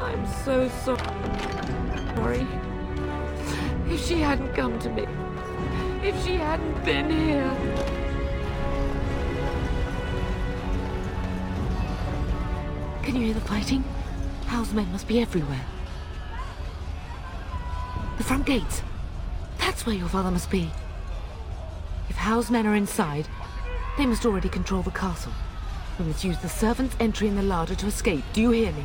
I'm so sorry. If she hadn't come to me, if she hadn't been here. Can you hear the fighting? Hal's men must be everywhere. The front gates. That's where your father must be. If Hal's men are inside, they must already control the castle. We must use the servants' entry in the larder to escape. Do you hear me?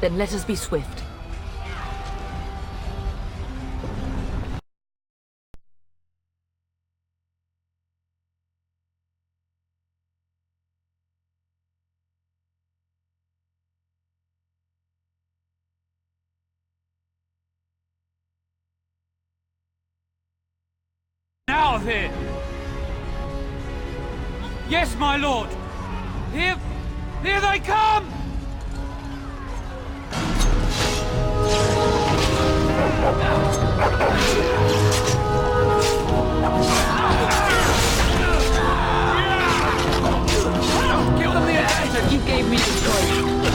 Then let us be swift. Out of here! Yes, my lord! Here they come! Give them the advantage you gave me the choice.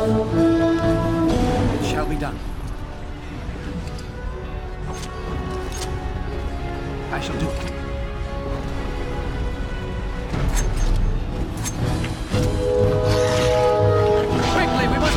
It shall be done. I shall do it. Quickly, we must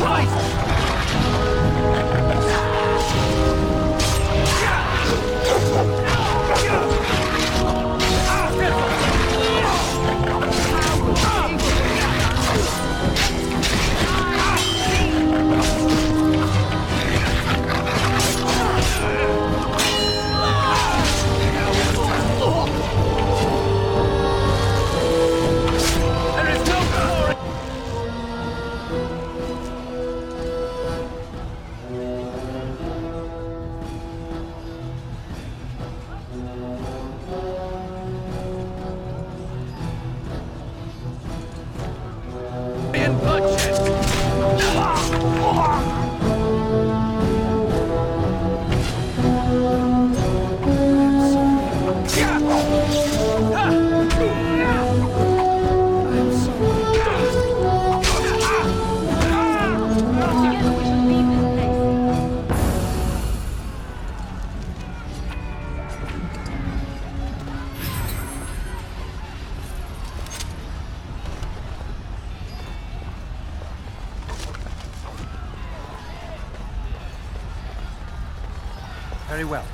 Very well.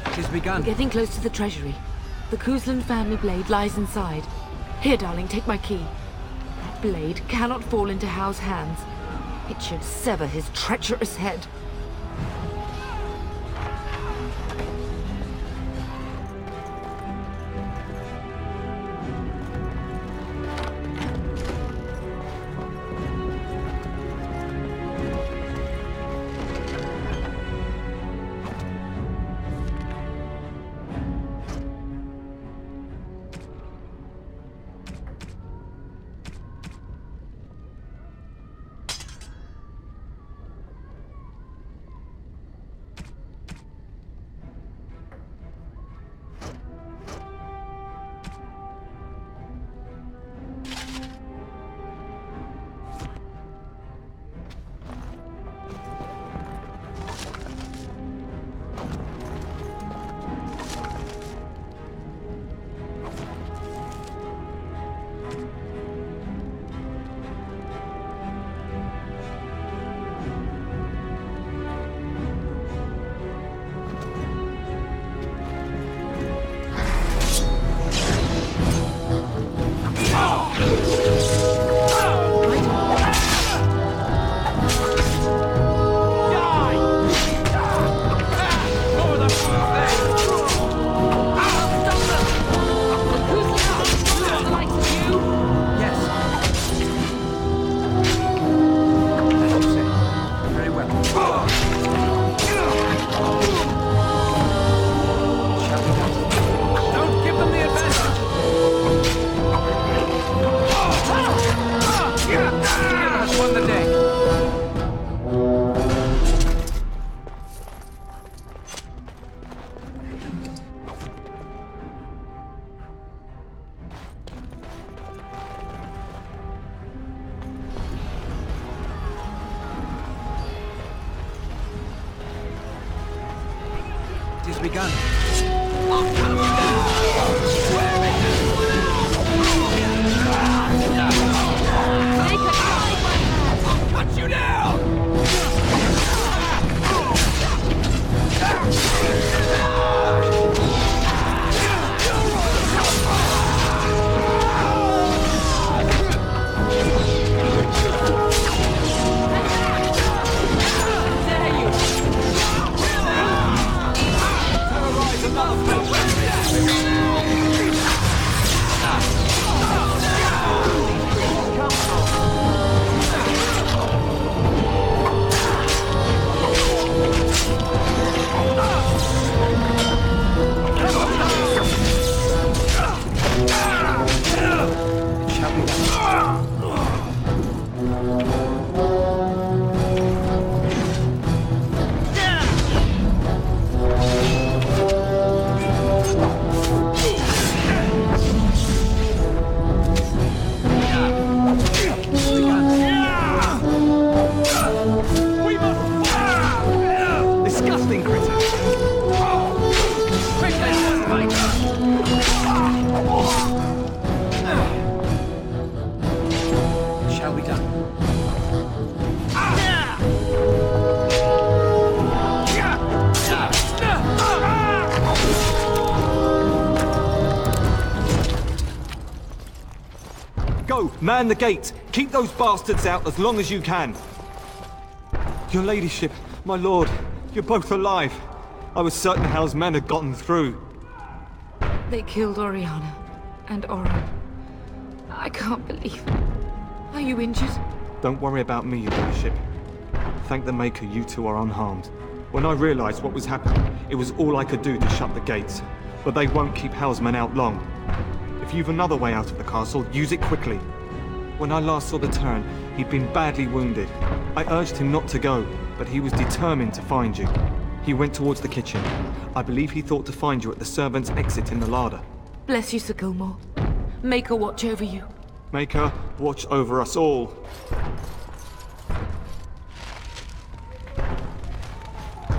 It is begun. We're getting close to the treasury. The Cousland family blade lies inside. Here, darling, take my key. That blade cannot fall into Hal's hands. It should sever his treacherous head. begun. Cut you down! Disgusting critter! Quickly, it shall be done. Go, man the gate. Keep those bastards out as long as you can. Your ladyship, my lord, you're both alive. I was certain Hal's men had gotten through. They killed Oriana and Orin. I can't believe it. Are you injured? Don't worry about me, your ladyship. Thank the Maker you two are unharmed. When I realized what was happening, it was all I could do to shut the gates. But they won't keep Hal's men out long. If you've another way out of the castle, use it quickly. When I last saw the Turn, he'd been badly wounded. I urged him not to go, but he was determined to find you. He went towards the kitchen. I believe he thought to find you at the servants' exit in the larder. Bless you, Sir Gilmore. Maker watch over you. Maker, watch over us all.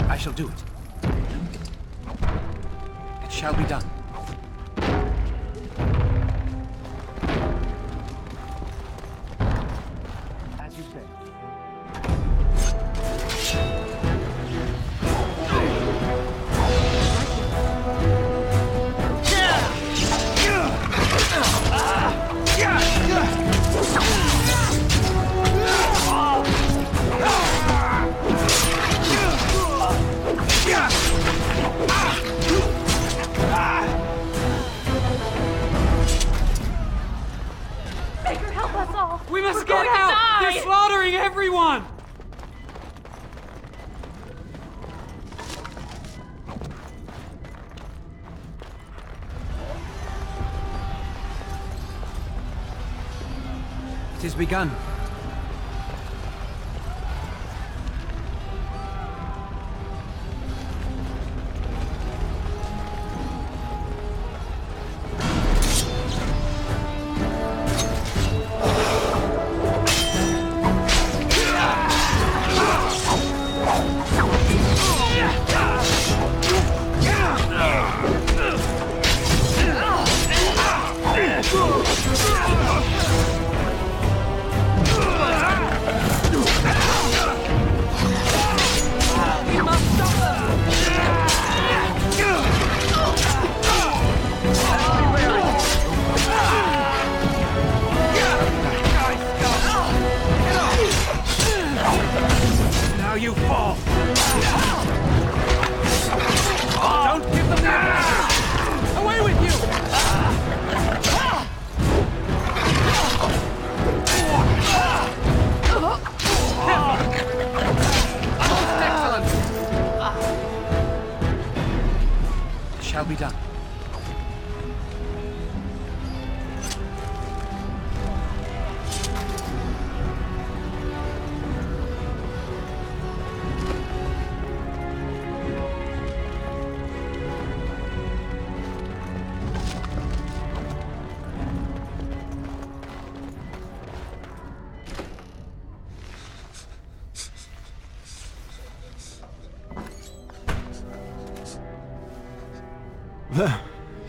I shall do it. It shall be done. As you say. Maker, help us all! We must We're get going to out! die! They're slaughtering everyone! It is begun. Now you fall! Don't give them the advantage! Away with you!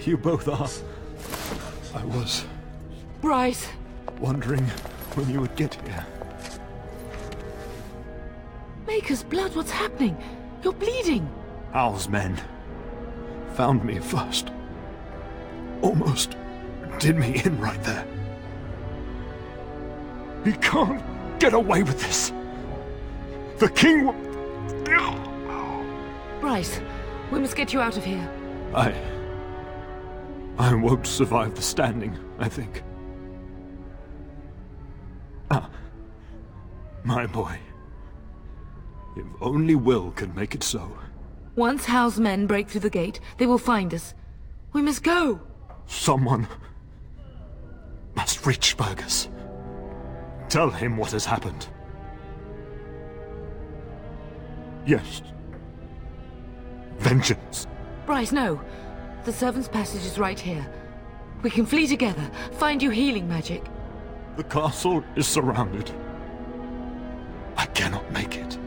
You both are. I was Bryce! wondering when you would get here. Maker's blood, what's happening? You're bleeding! Hal's men found me first. Almost did me in right there. He can't get away with this. The king will... Bryce, we must get you out of here. I won't survive the standing, I think. Ah, my boy. If only Will could make it so. Once Hal's men break through the gate, they will find us. We must go! Someone must reach Fergus. Tell him what has happened. Yes. Vengeance. Bryce, no. The servant's passage is right here. We can flee together, find you healing magic. The castle is surrounded. I cannot make it.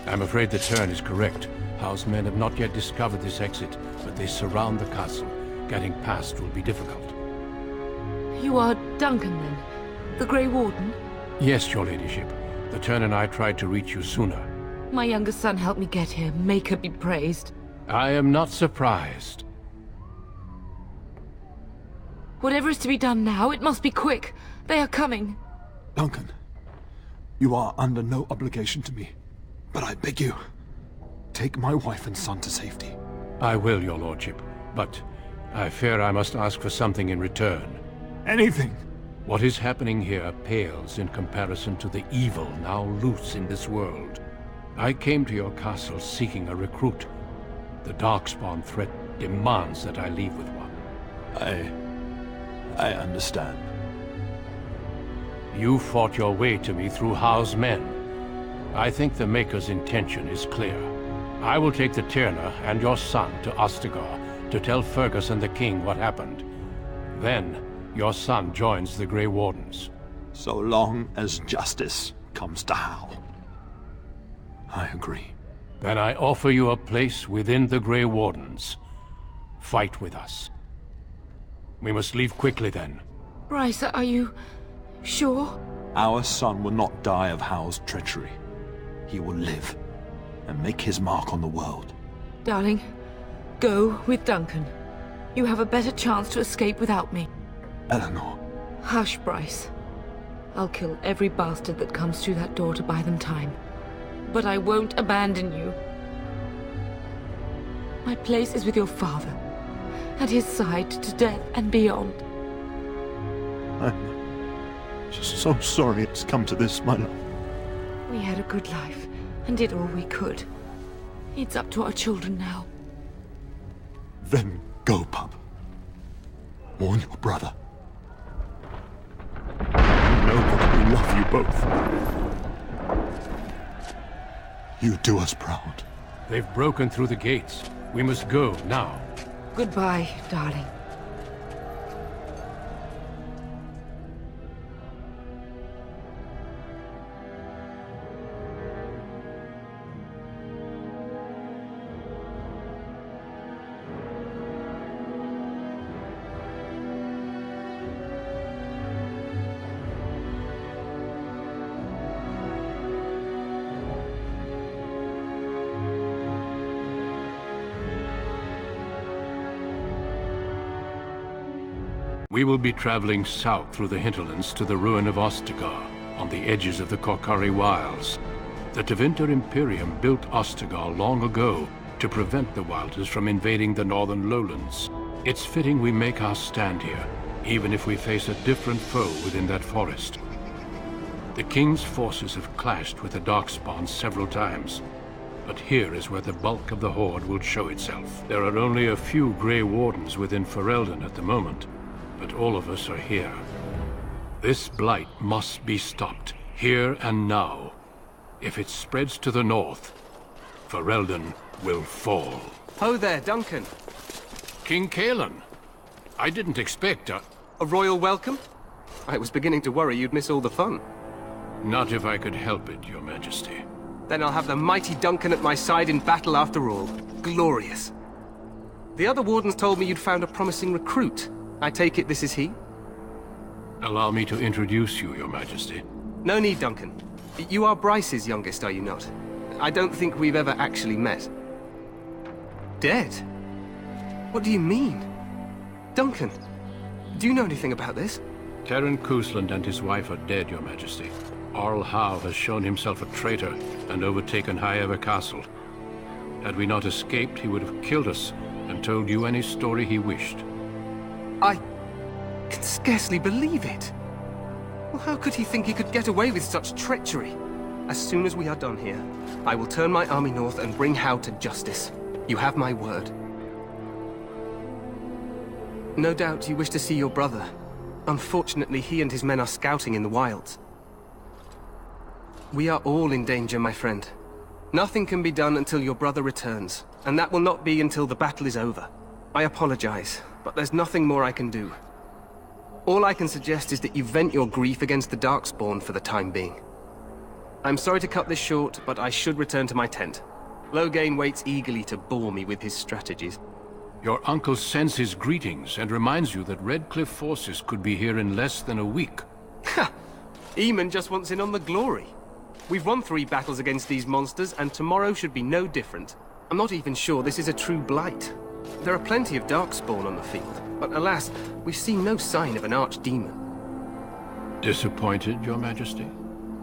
I'm afraid the Turn is correct. Hal's men have not yet discovered this exit, but they surround the castle. Getting past will be difficult. You are Duncan, then? The Grey Warden? Yes, your ladyship. The Turn and I tried to reach you sooner. My youngest son helped me get here. Maker be praised. I am not surprised. Whatever is to be done now, it must be quick. They are coming. Duncan, you are under no obligation to me, but I beg you, take my wife and son to safety. I will, your lordship, but I fear I must ask for something in return. Anything. What is happening here pales in comparison to the evil now loose in this world. I came to your castle seeking a recruit. The Darkspawn threat demands that I leave with one. I understand. You fought your way to me through Hal's men. I think the Maker's intention is clear. I will take the Tyrna and your son to Ostagar to tell Fergus and the king what happened. Then, your son joins the Grey Wardens. So long as justice comes to Hal. I agree. Then I offer you a place within the Grey Wardens. Fight with us. We must leave quickly then. Bryce, are you sure? Our son will not die of Hal's treachery. He will live and make his mark on the world. Darling, go with Duncan. You have a better chance to escape without me. Eleanor. Hush, Bryce. I'll kill every bastard that comes through that door to buy them time. But I won't abandon you. My place is with your father. At his side to death and beyond. I'm just so sorry it's come to this, my love. We had a good life and did all we could. It's up to our children now. Then go, pup. Warn your brother. You know that we love you both. You do us proud. They've broken through the gates. We must go now. Goodbye, darling. We will be traveling south through the hinterlands to the ruin of Ostagar, on the edges of the Korcari Wilds. The Tevinter Imperium built Ostagar long ago to prevent the Wilders from invading the northern lowlands. It's fitting we make our stand here, even if we face a different foe within that forest. The King's forces have clashed with the Darkspawn several times, but here is where the bulk of the Horde will show itself. There are only a few Grey Wardens within Ferelden at the moment, but all of us are here. This blight must be stopped, here and now. If it spreads to the north, Ferelden will fall. Ho there, Duncan. King Cailan, I didn't expect A royal welcome? I was beginning to worry you'd miss all the fun. Not if I could help it, Your Majesty. Then I'll have the mighty Duncan at my side in battle after all. Glorious. The other wardens told me you'd found a promising recruit. I take it this is he? Allow me to introduce you, Your Majesty. No need, Duncan. You are Bryce's youngest, are you not? I don't think we've ever actually met. Dead? What do you mean? Duncan, do you know anything about this? Terran Cousland and his wife are dead, Your Majesty. Arl Howe has shown himself a traitor and overtaken High Ever Castle. Had we not escaped, he would have killed us and told you any story he wished. I can scarcely believe it. Well, how could he think he could get away with such treachery? As soon as we are done here, I will turn my army north and bring Howe to justice. You have my word. No doubt you wish to see your brother. Unfortunately, he and his men are scouting in the wilds. We are all in danger, my friend. Nothing can be done until your brother returns, and that will not be until the battle is over. I apologize, but there's nothing more I can do. All I can suggest is that you vent your grief against the Darkspawn for the time being. I'm sorry to cut this short, but I should return to my tent. Loghain waits eagerly to bore me with his strategies. Your uncle sends his greetings and reminds you that Redcliffe forces could be here in less than a week. Ha! Eamon just wants in on the glory. We've won 3 battles against these monsters, and tomorrow should be no different. I'm not even sure this is a true blight. There are plenty of Darkspawn on the field, but alas, we've seen no sign of an archdemon. Disappointed, Your Majesty?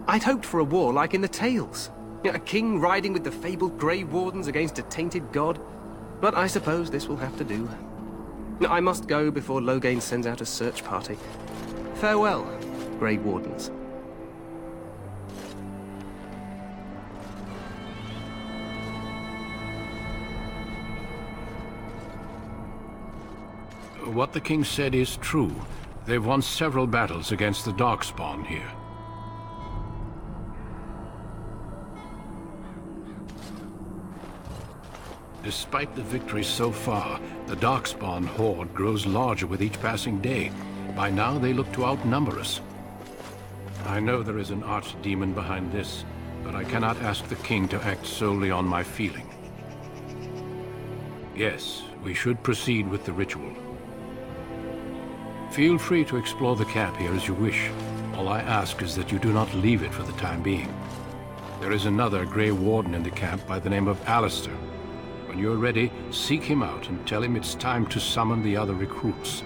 I'd hoped for a war like in the tales. A king riding with the fabled Grey Wardens against a tainted god. But I suppose this will have to do. I must go before Loghain sends out a search party. Farewell, Grey Wardens. What the king said is true. They've won several battles against the Darkspawn here. Despite the victories so far, the Darkspawn horde grows larger with each passing day. By now, they look to outnumber us. I know there is an archdemon behind this, but I cannot ask the king to act solely on my feeling. Yes, we should proceed with the ritual. Feel free to explore the camp here as you wish. All I ask is that you do not leave it for the time being. There is another Grey Warden in the camp by the name of Alistair. When you're ready, seek him out and tell him it's time to summon the other recruits.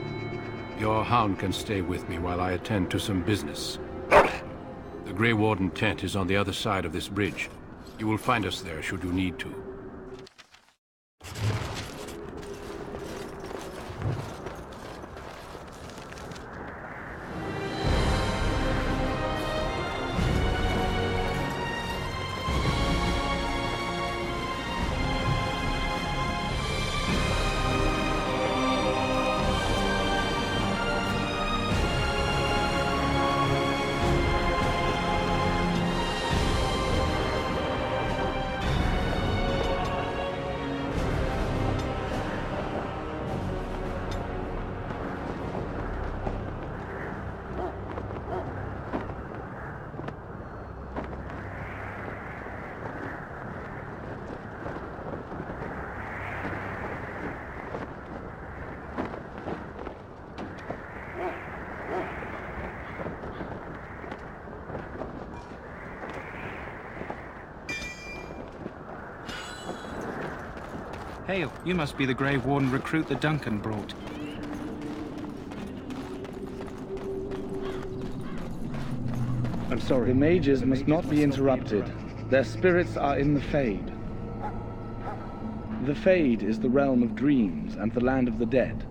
Your hound can stay with me while I attend to some business. The Grey Warden tent is on the other side of this bridge. You will find us there should you need to. Hail, you must be the Grey Warden recruit that Duncan brought. I'm sorry. The mages must not be interrupted. Their spirits are in the Fade. The Fade is the realm of dreams and the land of the dead,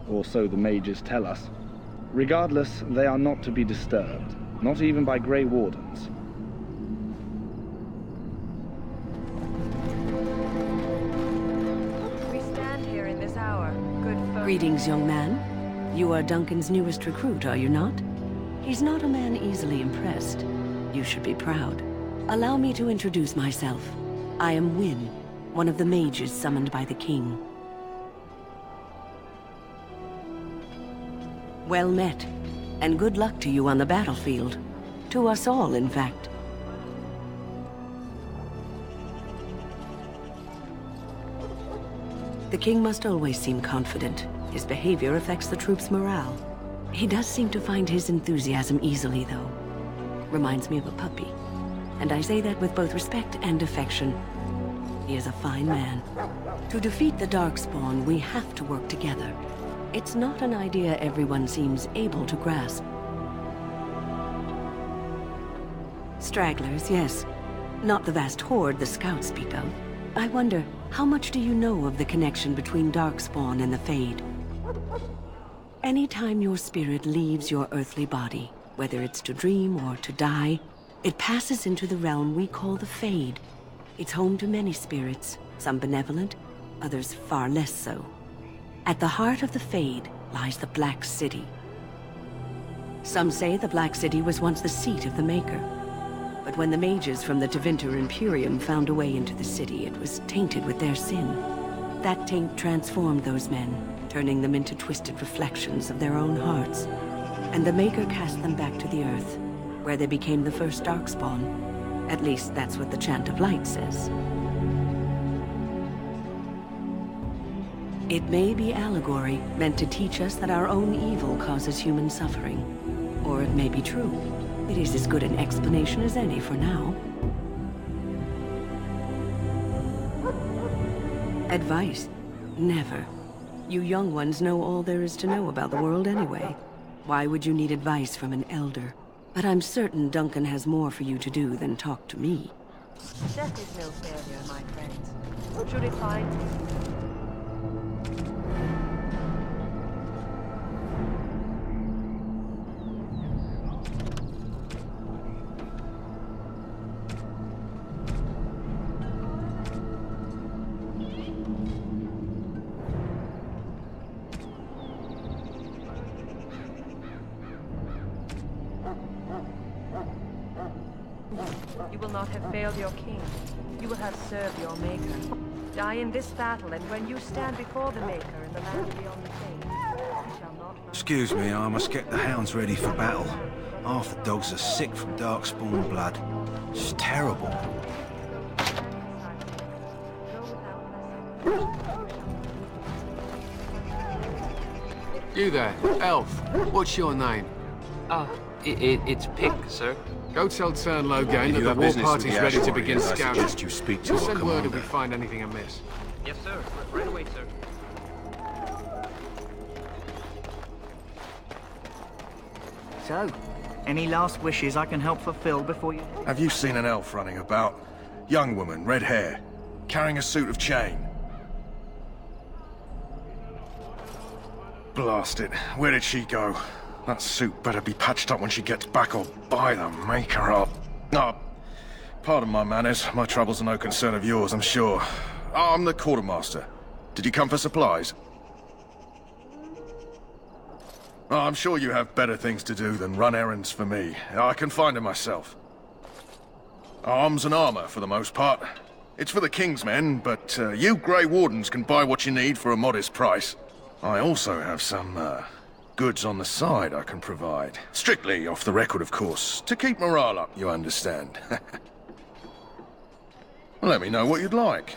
or so the mages tell us. Regardless, they are not to be disturbed, not even by Grey Wardens. Greetings, young man. You are Duncan's newest recruit, are you not? He's not a man easily impressed. You should be proud. Allow me to introduce myself. I am Wynne, one of the mages summoned by the king. Well met, and good luck to you on the battlefield. To us all, in fact. The king must always seem confident. His behavior affects the troops' morale. He does seem to find his enthusiasm easily, though. Reminds me of a puppy. And I say that with both respect and affection. He is a fine man. To defeat the Darkspawn, we have to work together. It's not an idea everyone seems able to grasp. Stragglers, yes. Not the vast horde the scouts speak of. I wonder, how much do you know of the connection between Darkspawn and the Fade? Anytime your spirit leaves your earthly body, whether it's to dream or to die, it passes into the realm we call the Fade. It's home to many spirits, some benevolent, others far less so. At the heart of the Fade lies the Black City. Some say the Black City was once the seat of the Maker. But when the mages from the Tevinter Imperium found a way into the city, it was tainted with their sin. That taint transformed those men, turning them into twisted reflections of their own hearts. And the Maker cast them back to the Earth, where they became the first Darkspawn. At least that's what the Chant of Light says. It may be allegory, meant to teach us that our own evil causes human suffering. Or it may be true. It is as good an explanation as any for now. Advice? Never. You young ones know all there is to know about the world anyway. Why would you need advice from an elder? But I'm certain Duncan has more for you to do than talk to me. Death is no failure, my friends. Should it find You will not have failed your king. You will have served your Maker. Die in this battle, and when you stand before the Maker in the land beyond the Fade, you shall not... Excuse me, I must get the hounds ready for battle. Half the dogs are sick from Darkspawn blood. It's terrible. You there, elf. What's your name? It's Pink, sir. Go tell Turn Logain that the war party's ready to begin scouting. I you speak to Just our send word if commander. we find anything amiss. Yes, sir. Right away, sir. So, any last wishes I can help fulfill before you... Have you seen an elf running about? Young woman, red hair, carrying a suit of chain. Blast it. Where did she go? That suit better be patched up when she gets back, or by the Maker up. Oh, pardon my manners. My troubles are no concern of yours, I'm sure. Oh, I'm the quartermaster. Did you come for supplies? Oh, I'm sure you have better things to do than run errands for me. I can find them myself. Arms and armor, for the most part. It's for the King's men, but you Grey Wardens can buy what you need for a modest price. I also have some, goods on the side I can provide. Strictly off the record, of course. To keep morale up, you understand. Let me know what you'd like.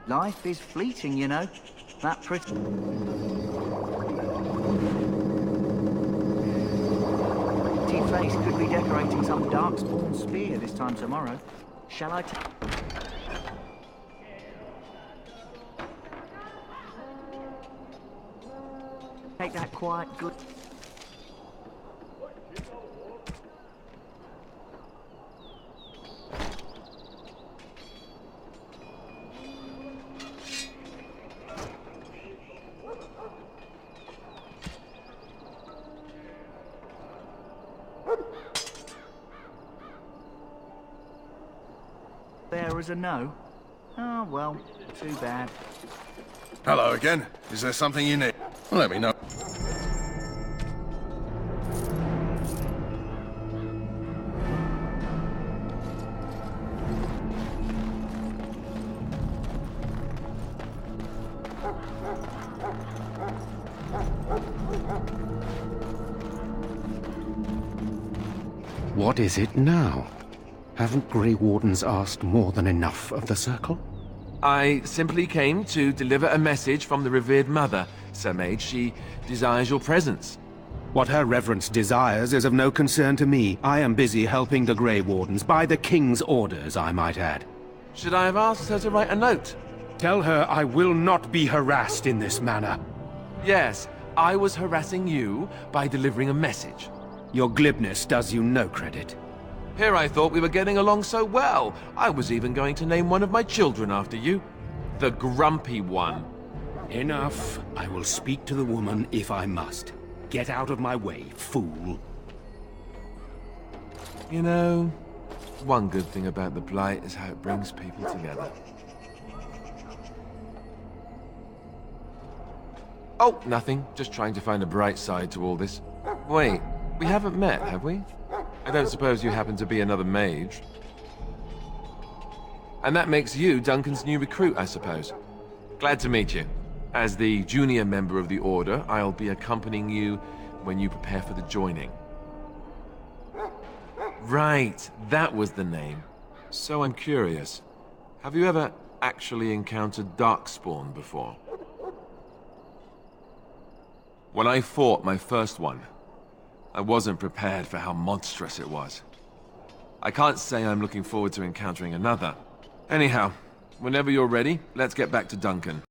Life is fleeting, you know. That pretty... Face could be decorating some darkspawn spear this time tomorrow. Shall I take that quiet good... There is a no. Oh, well, too bad. Hello again. Is there something you need? Let me know. What is it now? Haven't Grey Wardens asked more than enough of the Circle? I simply came to deliver a message from the revered mother, Sir Mage. She desires your presence. What her reverence desires is of no concern to me. I am busy helping the Grey Wardens, by the King's orders, I might add. Should I have asked her to write a note? Tell her I will not be harassed in this manner. Yes, I was harassing you by delivering a message. Your glibness does you no credit. Here I thought we were getting along so well. I was even going to name one of my children after you. The Grumpy One. Enough. I will speak to the woman if I must. Get out of my way, fool. You know, one good thing about the Blight is how it brings people together. Oh, nothing. Just trying to find a bright side to all this. Wait, we haven't met, have we? I don't suppose you happen to be another mage. And that makes you Duncan's new recruit, I suppose. Glad to meet you. As the junior member of the Order, I'll be accompanying you when you prepare for the joining. Right, that was the name. So I'm curious. Have you ever actually encountered Darkspawn before? When I fought my first one, I wasn't prepared for how monstrous it was. I can't say I'm looking forward to encountering another. Anyhow, whenever you're ready, let's get back to Duncan.